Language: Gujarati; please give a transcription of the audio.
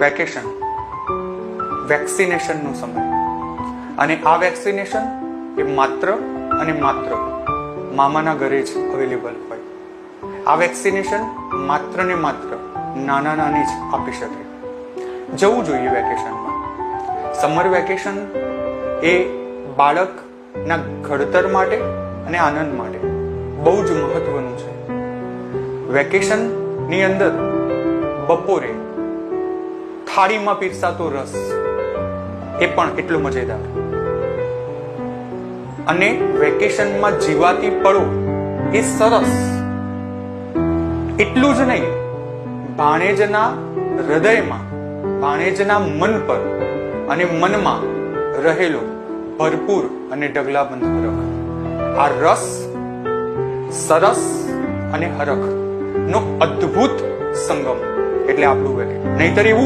વેકેશન, વેક્સિનેશનનો સમય. અને આ વેક્સિનેશન એ માત્ર અને માત્ર મામાના ઘરે જ અવેલેબલ હોય. આ વેક્સિનેશન માત્ર ને માત્ર નાના નાની જ આપી શકે. જવું જોઈએ વેકેશનમાં. સમર વેકેશન એ બાળકના ઘડતર માટે અને આનંદ માટે બહુ જ મહત્વનું છે. વેકેશનની અંદર બપોરે થાળીમાં પીરસાતો રસ એ પણ એટલો મજેદાર. અને વેકેશનમાં જીવાતી પળો એ સરસ. એટલું જ નહીં, ભાણેજના હૃદયમાં, ભાણેજના મન પર અને મનમાં રહેલો ભરપૂર અને ઢગલાબંધ હરખ. આ રસ, સરસ અને હરખ નો અદ્ભુત સંગમ એટલે આપણું વેકેશન. નહીતર એવું